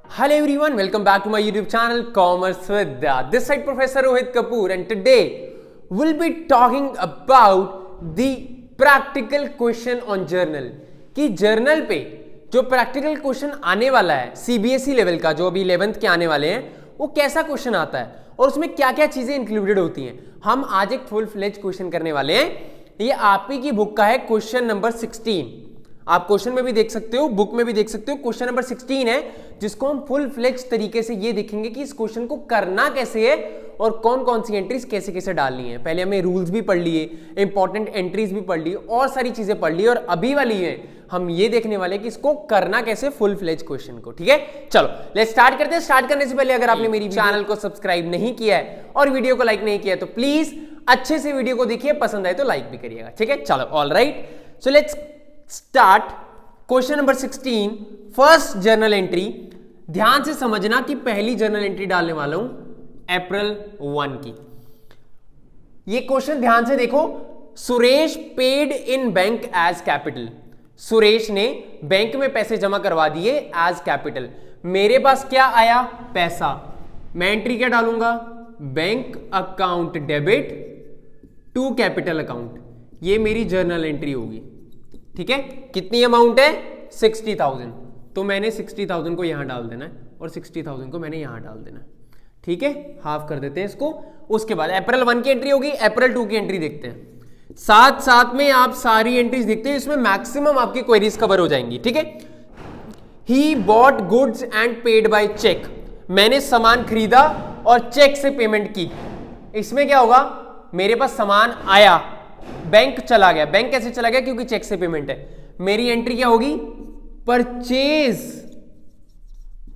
Hello everyone, welcome back to my YouTube channel Commerce Vidya. This side Professor Rohit Kapoor and today we'll be talking about the practical question on journal. कि journal पे जो practical question आने वाला है CBSE level का, जो अभी 11th के आने वाले हैं, वो कैसा क्वेश्चन आता है और उसमें क्या क्या चीजें इंक्लूडेड होती हैं. हम आज एक फुल फ्लेज क्वेश्चन करने वाले हैं. ये आप ही की बुक का है, क्वेश्चन नंबर 16. आप क्वेश्चन में भी देख सकते हो, बुक में भी देख सकते हो. क्वेश्चन नंबर 16 है जिसको हम फुल फ्लेज तरीके से ये देखेंगे कि इस क्वेश्चन को करना कैसे है और कौन कौन सी एंट्रीज कैसे कैसे डालनी है. पहले हमने रूल्स भी पढ़ लिए, इंपॉर्टेंट एंट्रीज भी पढ़ ली और सारी चीजें पढ़ ली, और अभी वाली है हम ये देखने वाले कि इसको करना कैसे फुल फ्लेज क्वेश्चन को. ठीक है, चलो लेट्स स्टार्ट करते हैं. स्टार्ट करने से पहले अगर आपने मेरी चैनल को सब्सक्राइब नहीं किया है और वीडियो को लाइक नहीं किया है तो प्लीज अच्छे से वीडियो को देखिए, पसंद आए तो लाइक भी करिएगा. ठीक है, चलो all right. So let's start. Question number 16, first journal entry. ध्यान से समझना कि पहली जर्नल एंट्री डालने वाला हूं अप्रैल 1 की. ये क्वेश्चन ध्यान से देखो. Suresh paid in bank as capital. Suresh ने बैंक में पैसे जमा करवा दिए एज कैपिटल. मेरे पास क्या आया? पैसा. मैं एंट्री क्या डालूंगा? Bank account debit to capital account. ये मेरी जर्नल एंट्री होगी. ठीक है, कितनी अमाउंट है? 60,000. तो मैंने 60,000 को यहां डाल देना है और 60,000 को मैंने यहां डाल देना है. ठीक है, हाफ कर देते हैं इसको. उसके बाद अप्रैल 1 की एंट्री होगी, अप्रैल 2 की एंट्री देखते हैं. साथ साथ में आप सारी एंट्रीज देखते हैं, इसमें मैक्सिमम आपकी क्वेरीज कवर हो जाएंगी. ठीक है, he bought goods and paid by cheque. मैंने सामान खरीदा और चेक से पेमेंट की. इसमें क्या होगा? मेरे पास सामान आया, बैंक चला गया. बैंक कैसे चला गया? क्योंकि चेक से पेमेंट है. मेरी एंट्री क्या होगी? Purchase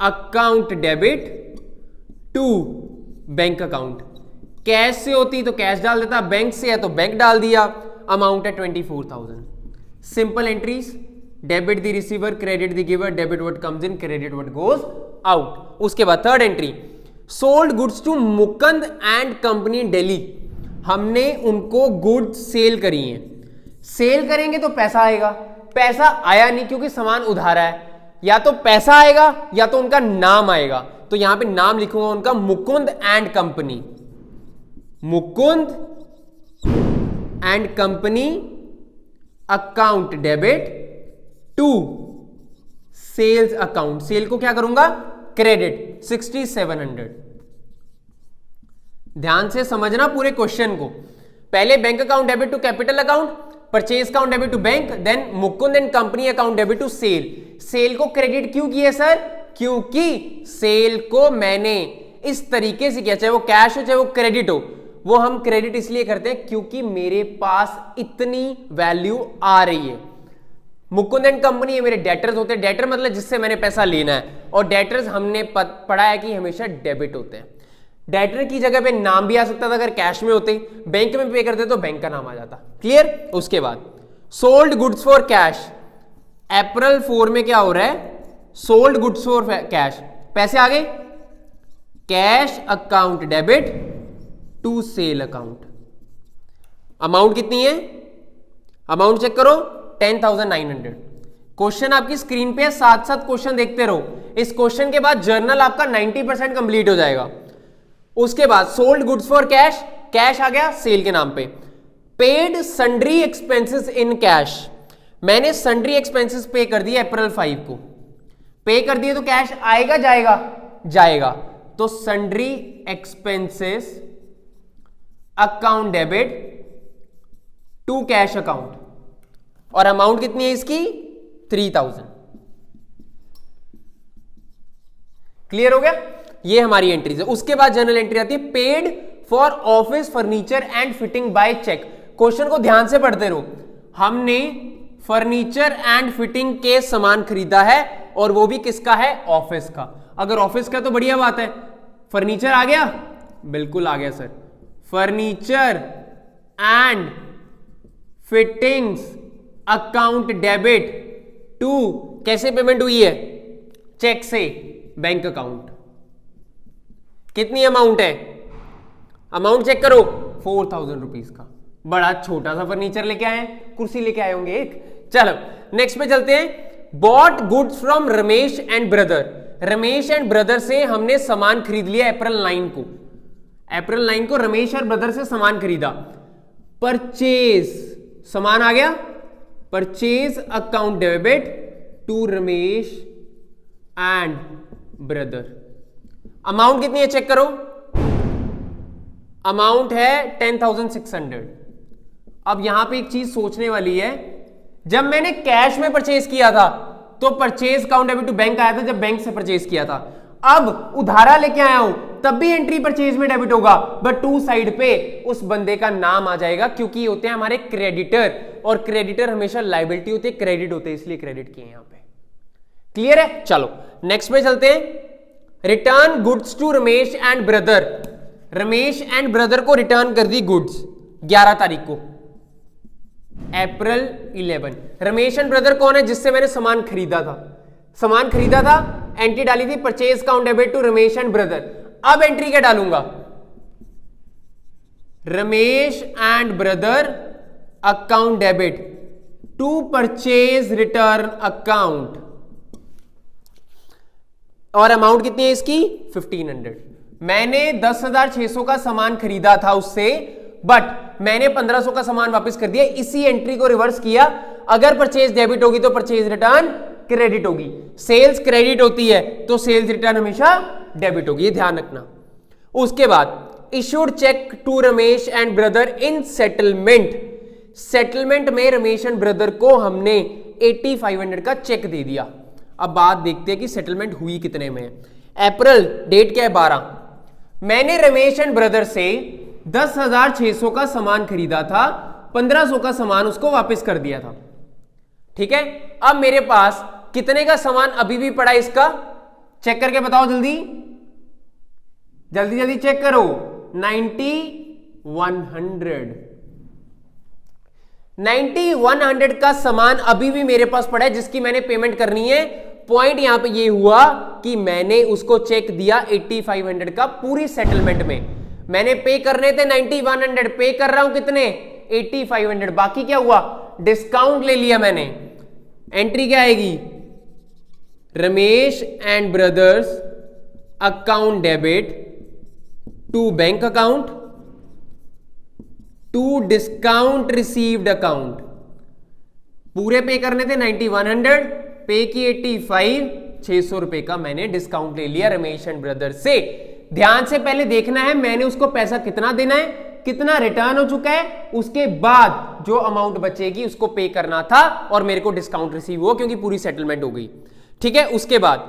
account debit to bank account. Cash से होती तो कैश डाल देता, बैंक से है तो बैंक डाल दिया. अमाउंट है 24,000. Simple entries. Debit the receiver, credit the giver, debit what comes in, credit what goes out. उसके बाद third entry, sold goods to Mukund and company Delhi. हमने उनको गुड्स सेल करी हैं. सेल करेंगे तो पैसा आएगा. पैसा आया नहीं क्योंकि सामान उधार है. या तो पैसा आएगा या तो उनका नाम आएगा. तो यहां पे नाम लिखूंगा उनका, Mukund and company. Mukund and company account debit to sales account. Sale को क्या करूंगा? क्रेडिट 6700. ध्यान से समझना पूरे क्वेश्चन को. पहले bank account debit to capital account, purchase account debit to bank, then Mukund and company account debit to sale. Sale को क्रेडिट क्यों किया सर? क्योंकि सेल को मैंने इस तरीके से किया, चाहे वो कैश हो चाहे वो क्रेडिट हो. वो हम क्रेडिट इसलिए करते हैं क्योंकि मेरे पास इतनी वैल्यू आ रही है. मुकुंद एंड कंपनी ये मेरे डेटर्स होते हैं. डेटर मतलब जिससे मैंने पैसा लेना है, और डेटर्स हमने पढ़ा है कि हमेशा डेबिट होते हैं. डेटर की जगह पे नाम भी आ सकता था अगर कैश में होते. बैंक में पे करते तो बैंक का नाम आ जाता. क्लियर? उसके बाद sold goods for cash. April 4 में क्या हो रहा है? Sold goods for cash. पैसे आ गए, cash account debit to sale account. Amount कितनी है? अमाउंट चेक करो, 10,900. क्वेश्चन आपकी स्क्रीन पे है, साथ साथ क्वेश्चन देखते रहो. इस क्वेश्चन के बाद जर्नल आपका 90% कंप्लीट हो जाएगा. उसके बाद sold goods for cash, cash आ गया सेल के नाम पे. Paid sundry expenses in cash. मैंने सन्ड्री एक्सपेंसेस पे कर दिए अप्रैल 5 को. पे कर दिए तो कैश आएगा जाएगा? जाएगा. तो sundry expenses account debit to cash account. और अमाउंट कितनी है इसकी? 3,000. क्लियर हो गया? ये हमारी एंट्रीज है. उसके बाद जनरल एंट्री आती है, paid for office furniture and fitting by cheque. Question को ध्यान से पढ़ते रहो. हमने फर्नीचर एंड फिटिंग के सामान खरीदा है और वो भी किसका है? ऑफिस का. अगर ऑफिस का तो बढ़िया बात है. फर्नीचर आ गया? बिल्कुल आ गया sir. Furniture and fittings account debit to, कैसे पेमेंट हुई है? चेक से, बैंक अकाउंट. कितनी अमाउंट है? अमाउंट चेक करो, 4,000 रुपीज का. बड़ा छोटा सा फर्नीचर लेके आए, कुर्सी लेके आए होंगे एक. चलो नेक्स्ट पे चलते हैं. Bought goods from Ramesh and brother. Ramesh and brother से हमने सामान खरीद लिया अप्रैल 9 को, अप्रैल 9 को रमेश और ब्रदर से सामान खरीदा। परचेज सामान आ गया, purchase account debit to Ramesh and brother. Amount कितनी है चेक करो, अमाउंट है 10,600। अब यहां पे एक चीज सोचने वाली है, जब मैंने कैश में परचेज किया था तो purchase account debit to bank आया था जब बैंक से परचेज किया था। अब उधारा लेके आया हूं तब भी एंट्री परचेज में डेबिट होगा, बट टू साइड पे उस बंदे का नाम आ जाएगा क्योंकि होते हैं हमारे क्रेडिटर, और क्रेडिटर हमेशा लायबिलिटी होते हैं, क्रेडिट होते हैं, इसलिए क्रेडिट किए यहां पे। क्लियर है? चलो नेक्स्ट पे चलते हैं। Return goods to Ramesh and brother. Ramesh and brother को रिटर्न कर दी गुड्स 11 तारीख को, अप्रैल 11। रमेश एंड ब्रदर कौन है? जिससे मैंने सामान खरीदा था, सामान खरीदा था, एंट्री डाली थी purchase account debit to Ramesh and brother. अब एंट्री क्या डालूंगा? Ramesh and brother account debit to purchase return account, और अमाउंट कितनी है इसकी? 1500। मैंने 10,600 का सामान खरीदा था उससे, बट मैंने 1500 का सामान वापस कर दिया। इसी एंट्री को रिवर्स किया, अगर परचेज डेबिट होगी तो परचेज रिटर्न क्रेडिट होगी, सेल्स क्रेडिट होती है तो सेल्स रिटर्न हमेशा डेबिट होगी, ये ध्यान रखना। उसके बाद issued cheque to Ramesh and brother in settlement. Settlement में रमेश एंड ब्रदर को हमने 8500 का चेक दे दिया। अब बात देखते हैं कि सेटलमेंट हुई कितने में है। अप्रैल डेट क्या है? 12। मैंने रमेश एंड ब्रदर से 10,600 का सामान खरीदा था, 1500 का सामान उसको वापस कर दिया था, ठीक है। अब मेरे पास कितने का सामान अभी भी पड़ा है, इसका चेक करके बताओ जल्दी जल्दी जल्दी चेक करो। 9100 का सामान अभी भी मेरे पास पड़ा है जिसकी मैंने पेमेंट करनी है। पॉइंट यहां पे ये हुआ कि मैंने उसको चेक दिया 8500 का पूरी सेटलमेंट में। मैंने पे करने थे 9100, पे कर रहा हूं कितने? 8500। बाकी क्या हुआ? डिस्काउंट ले लिया मैंने। एंट्री क्या आएगी? Ramesh and brothers account debit to bank account to discount received account. पूरे पे करने थे 9100, पे की 85, 600 रुपए का मैंने डिस्काउंट ले लिया रमेश एंड ब्रदर से। ध्यान से पहले देखना है मैंने उसको पैसा कितना देना है, कितना रिटर्न हो चुका है, उसके बाद जो अमाउंट बचेगी उसको पे करना था और मेरे को डिस्काउंट रिसीव हुआ क्योंकि पूरी सेटलमेंट हो गई, ठीक है। उसके बाद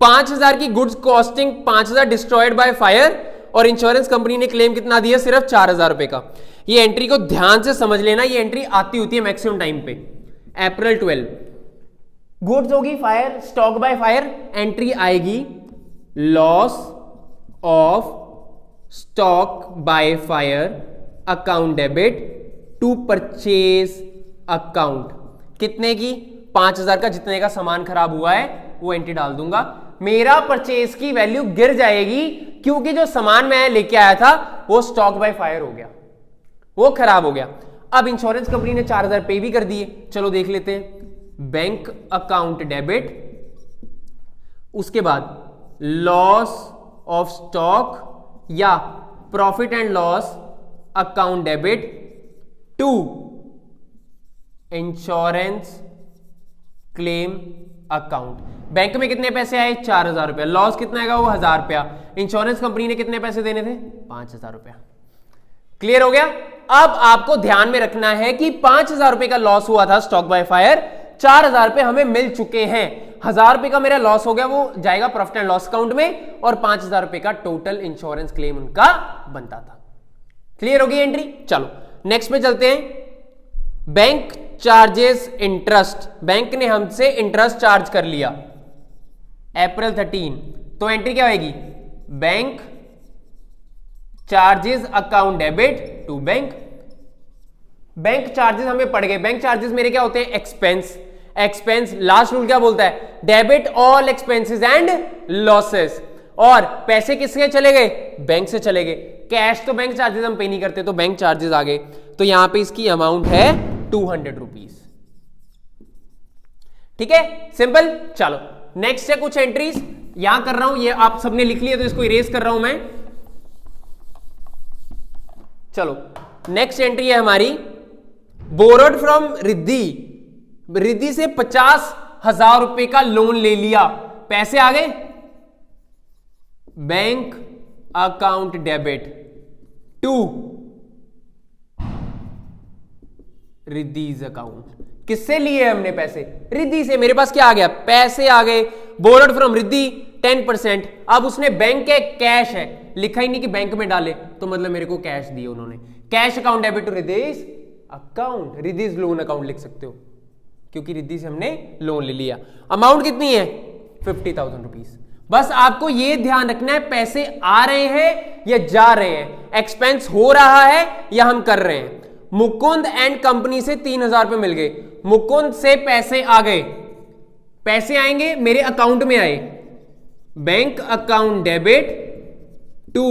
5000 की goods costing 5000 destroyed by fire, और इंश्योरेंस कंपनी ने क्लेम कितना दिया? सिर्फ 4000 रुपए का। ये एंट्री को ध्यान से समझ लेना, ये एंट्री आती होती है मैक्सिमम टाइम पे। अप्रैल 12 गुड्स होगी fire, stock by fire, entry आएगी loss of stock by fire account debit to purchase account. कितने की? 5000 का। जितने का सामान खराब हुआ है वो एंट्री डाल दूंगा। मेरा परचेज की वैल्यू गिर जाएगी क्योंकि जो सामान मैं लेके आया था वो स्टॉक बाय फायर हो गया, वो खराब हो गया। अब इंश्योरेंस कंपनी ने 4000 पे भी कर दिए। चलो देख लेते हैं। बैंक अकाउंट डेबिट, उसके बाद लॉस ऑफ स्टॉक या profit and loss account debit to insurance claim account. Bank में कितने पैसे आए? 4000 रुपया। लॉस कितना आएगा? वो 1000 रुपया। इंश्योरेंस कंपनी ने कितने पैसे देने थे? 5000 रुपया। क्लियर हो गया? अब आपको ध्यान में रखना है कि 5000 रुपए का लॉस हुआ था स्टॉक बाय फायर, 4000 रुपए हमें मिल चुके हैं। 1000 रुपए का मेरा लॉस हो गया, वो जाएगा प्रॉफिट एंड लॉस अकाउंट में, और 5000 रुपए का टोटल इंश्योरेंस क्लेम उनका बनता था। क्लियर होगी एंट्री? चलो नेक्स्ट पे चलते हैं। बैंक चार्जेस इंटरेस्ट, बैंक ने हमसे इंटरेस्ट चार्ज कर लिया अप्रैल 13, तो एंट्री क्या होगी? Bank charges account debit to bank. Bank charges हमें पड़ गए। बैंक चार्जेस मेरे क्या होते हैं? एक्सपेंस। एक्सपेंस लास्ट रूल क्या बोलता है? Debit all expenses and losses. और पैसे किसके चले गए? बैंक से चले गए। कैश तो बैंक चार्जेस हम पे नहीं करते, तो बैंक चार्जेस आ गए। तो यहां पे इसकी अमाउंट है 200 रुपीज। ठीक है, सिंपल। चलो नेक्स्ट है कुछ एंट्रीज यहां कर रहा हूं, ये आप सबने लिख लिया तो इसको इरेज कर रहा हूं मैं। चलो नेक्स्ट एंट्री है हमारी, बोरोड फ्रॉम रिद्धि, रिद्धि से 50,000 रुपए का लोन ले लिया, पैसे आ गए, bank account debit to Riddhi's account. किससे लिए हमने पैसे? रिद्धि से। मेरे पास क्या आ गया? पैसे आ गए। Borrowed from Riddhi 10%। अब उसने बैंक के कैश है, लिखा ही नहीं कि बैंक में डाले, तो मतलब मेरे को कैश दिए उन्होंने। Cash account debit to Riddhi's account, Riddhi's loan account लिख सकते हो क्योंकि रिद्धि से हमने लोन ले लिया। अमाउंट कितनी है? 50,000 रुपीज। बस आपको यह ध्यान रखना है पैसे आ रहे हैं या जा रहे हैं, एक्सपेंस हो रहा है या हम कर रहे हैं। मुकुंद एंड कंपनी से 3,000 रुपए मिल गए, मुकुंद से पैसे आ गए, पैसे आएंगे मेरे अकाउंट में आए, bank account debit to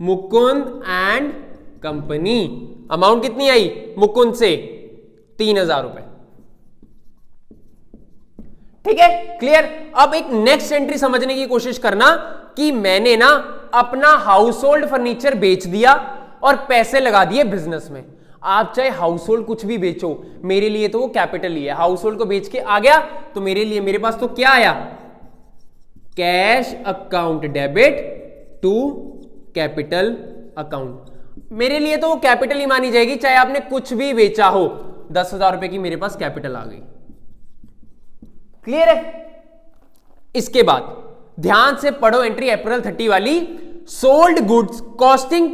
Mukund and company. Amount कितनी आई मुकुंद से? 3,000 रुपए। ठीक है, क्लियर। अब एक नेक्स्ट एंट्री समझने की कोशिश करना कि मैंने ना अपना हाउस होल्ड फर्नीचर बेच दिया और पैसे लगा दिए बिजनेस में। आप चाहे हाउस होल्ड कुछ भी बेचो, मेरे लिए तो वो कैपिटल ही है। हाउस होल्ड को बेच के आ गया तो मेरे लिए, मेरे पास तो क्या आया? Cash account debit to capital account. मेरे लिए तो वो कैपिटल ही मानी जाएगी, चाहे आपने कुछ भी बेचा हो। 10,000 रुपए की मेरे पास कैपिटल आ गई। क्लियर है? इसके बाद ध्यान से पढ़ो एंट्री अप्रैल 30 वाली। Sold goods costing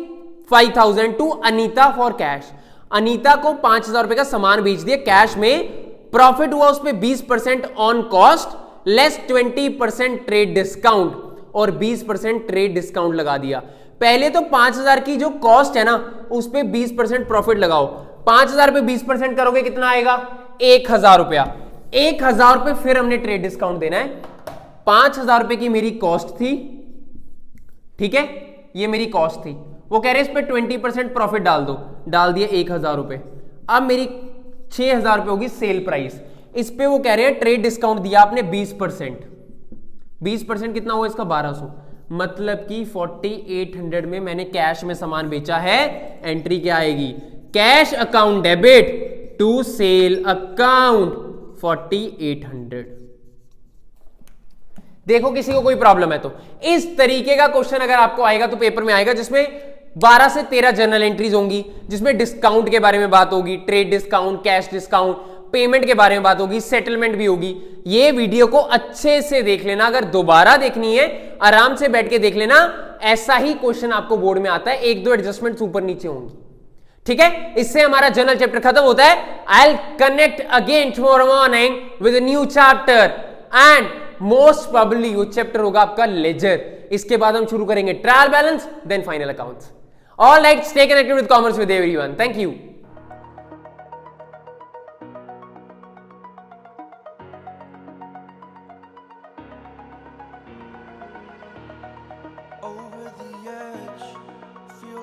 5,000 to Anita for cash. Anita को 5,000 रुपए का सामान बेच दिया कैश में, प्रॉफिट हुआ उस पर 20% on cost less 20% trade discount और 20% ट्रेड डिस्काउंट लगा दिया। पहले तो 5,000 की जो कॉस्ट है ना उस पर 20% प्रॉफिट लगाओ। 5,000 पे 20% करोगे कितना आएगा? 1,000 रुपया। 1,000 रुपए फिर हमने ट्रेड डिस्काउंट देना है। 5,000 रुपए की मेरी कॉस्ट थी, ठीक है, ये मेरी कॉस्ट थी। वो कह रहे इस पे 20% प्रॉफिट डाल दो, डाल दिए 1,000 रुपए। अब मेरी 6,000 रुपए होगी सेल प्राइस। इस पे वो कह रहे हैं ट्रेड डिस्काउंट दिया आपने 20%। 20% कितना हुआ इसका? 1,200। मतलब कि 4,800 में मैंने कैश में सामान बेचा है। एंट्री क्या आएगी? Cash account debit to sale account 4,800। देखो किसी को कोई प्रॉब्लम है तो इस तरीके का क्वेश्चन अगर आपको आएगा तो पेपर में आएगा, जिसमें 12 से 13 जर्नल एंट्रीज होंगी, जिसमें डिस्काउंट के बारे में बात होगी, trade discount, cash discount, payment के बारे में बात होगी, सेटलमेंट भी होगी। ये वीडियो को अच्छे से देख लेना, अगर दोबारा देखनी है आराम से बैठ के देख लेना। ऐसा ही क्वेश्चन आपको बोर्ड में आता है, 1-2 एडजस्टमेंट ऊपर नीचे होंगी। ठीक है, इससे हमारा जनरल चैप्टर खत्म होता है। I will connect again tomorrow morning with a new chapter and most probably वो चैप्टर होगा आपका लेजर। इसके बाद हम शुरू करेंगे trial balance, then final accounts. All right, stay connected with commerce with everyone. Thank you. Over the edge.